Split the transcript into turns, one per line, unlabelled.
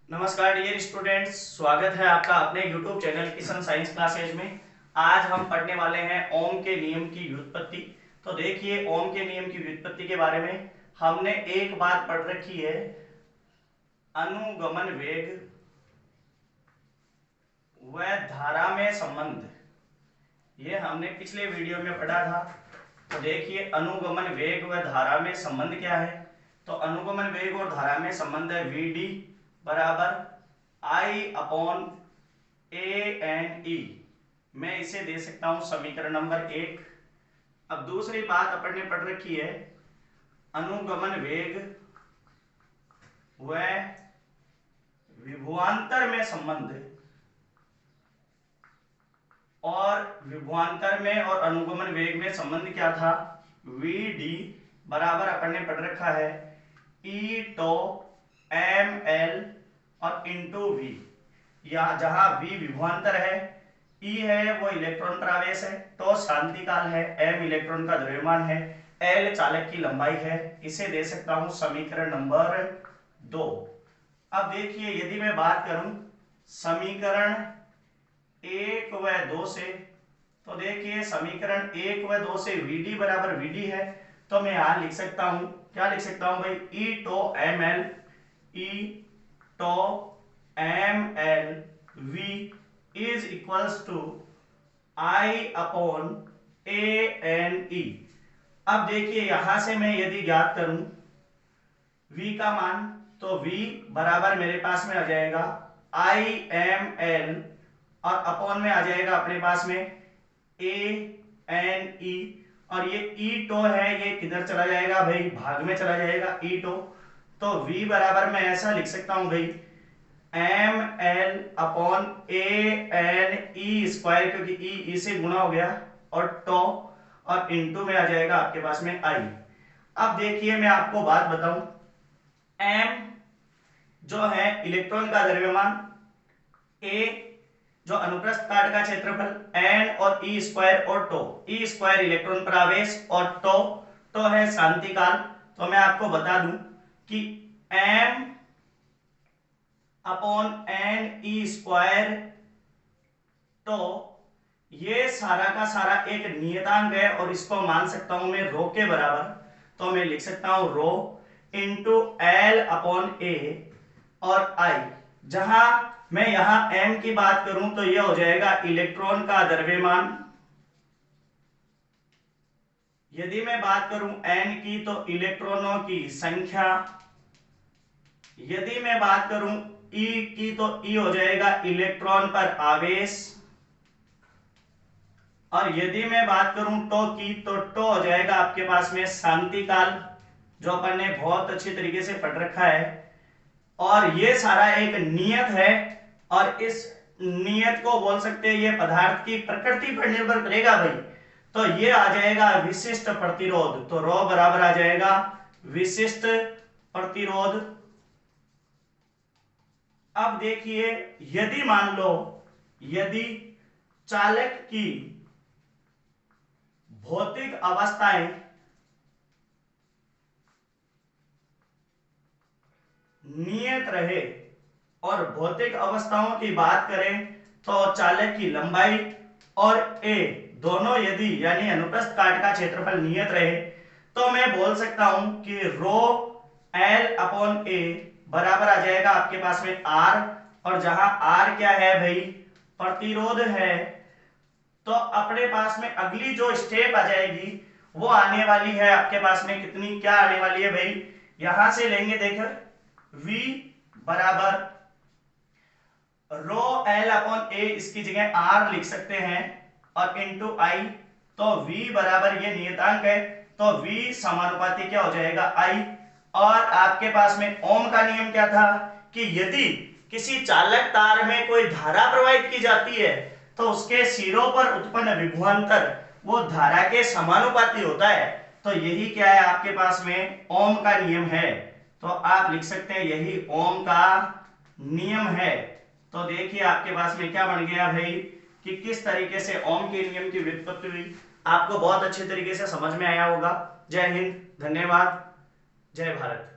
नमस्कार dear students, स्वागत है आपका अपने YouTube channel Kishan science classes में। आज हम पढ़ने वाले हैं ओम के नियम की व्युत्पत्ति। तो देखिए, ओम के नियम की व्युत्पत्ति के बारे में हमने एक बात पढ़ रखी है, अनुगमन वेग व धारा में संबंध। ये हमने पिछले वीडियो में पढ़ा था। तो देखिए, अनुगमन वेग व धारा में संबंध क्या है। तो अनुगमन वेग और धारा में संबंध है Vd बराबर I अपॉन ANE। मैं इसे दे सकता हूं समीकरण नंबर 1। अब दूसरी बात अपन ने पढ़ रखी है, अनुगमन वेग व विभवांतर में संबंध। और विभवांतर में और अनुगमन वेग में संबंध क्या था, Vd बराबर अपन ने पढ़ रखा है E टो ml और इंटू V। यहाँ जहां V विभवांतर है, E है वो इलेक्ट्रॉन का आवेश है, तो शांति काल है, m इलेक्ट्रॉन का द्रव्यमान है, L चालक की लंबाई है। इसे दे सकता हूं समीकरण नंबर 2। अब देखिए, यदि मैं बात करूं समीकरण 1 व 2 से, तो देखिए समीकरण 1 व 2 से Vd बराबर Vd है, तो मैं यहां लिख सकता हूं, क्या लिख सकता हूं भाई, E to ml, E to ml V is equals to I upon ANE। अब देखिए, यहां से मैं यदि ज्ञात करूं V का मान, तो V बराबर मेरे पास में आ जाएगा IML और अपॉन में आ जाएगा अपने पास में ANE। और ये E टो है, ये किधर चला जाएगा भाई, भाग में चला जाएगा E टो। तो V बराबर मैं ऐसा लिख सकता हूं भाई ML अपॉन ANE स्क्वायर, क्योंकि E से गुणा हो गया, और टो और इनटू में आ जाएगा आपके पास में I। अब देखिए, मैं आपको बात बताऊं, M जो है इलेक्ट्रॉन का द्रव्यमान, A जो अनुप्रस्थ काट का क्षेत्रफल, N और E स्क्वायर और टो, E स्क्वायर इलेक्ट्रॉन पर आवेश और टो है शांति काल। तो मैं आपको बता दूं कि M upon NE square to ये सारा का सारा एक नियतांक है, और इसको मान सकता हूं मैं रो के बराबर। तो मैं लिख सकता हूं rho into L upon A और I। जहां मैं यहां M की बात करूं तो यह हो जाएगा इलेक्ट्रॉन का द्रव्यमान। यदि मैं बात करूं N की, तो इलेक्ट्रॉनों की संख्या। यदि मैं बात करूं E की, तो E हो जाएगा इलेक्ट्रॉन पर आवेश। और यदि मैं बात करूं टो की, तो टो हो जाएगा आपके पास में शांति काल, जो अपन ने बहुत अच्छी तरीके से पढ़ रखा है। और ये सारा एक नियत है, और इस नियत को बोल सकते हैं ये पदार्थ की प्रकृति पर निर्भर करेगा भाई। तो ये आ जाएगा विशिष्ट प्रतिरोध। तो रो बराबर आ जाएगा विशिष्ट प्रतिरोध। अब देखिए, यदि मान लो, यदि चालक की भौतिक अवस्थाएं नियत रहे, और भौतिक अवस्थाओं की बात करें तो चालक की लंबाई और A दोनों यदि यानी अनुप्रस्थ काट का क्षेत्रफल नियत रहे, तो मैं बोल सकता हूं कि रो L अपॉन A बराबर आ जाएगा आपके पास में R। और जहां R क्या है भाई, प्रतिरोध है। तो अपने पास में अगली जो स्टेप आ जाएगी वो आने वाली है आपके पास में कितनी, क्या आने वाली है भाई, यहां से लेंगे देखो V बराबर रो L अपॉन A, इसकी जगह R लिख सकते हैं, और इंटू I। तो V बराबर ये नियतांक है, तो V समानुपाती क्या हो जाएगा I। और आपके पास में ओम का नियम क्या था कि यदि किसी चालक तार में कोई धारा प्रवाहित की जाती है, तो उसके सिरों पर उत्पन्न विभवांतर वो धारा के समानुपाती होता है। तो यही क्या है आपके पास में ओम का नियम है। तो आप लिख सकते हैं यही ओम का नियम है। तो देखिए, आपके पास में क्या बन गया भाई, कि किस तरीके से ओम के नियम की व्युत्पत्ति हुई। आपको बहुत अच्छे तरीके से समझ में आया होगा। जय हिंद, धन्यवाद, जय भारत।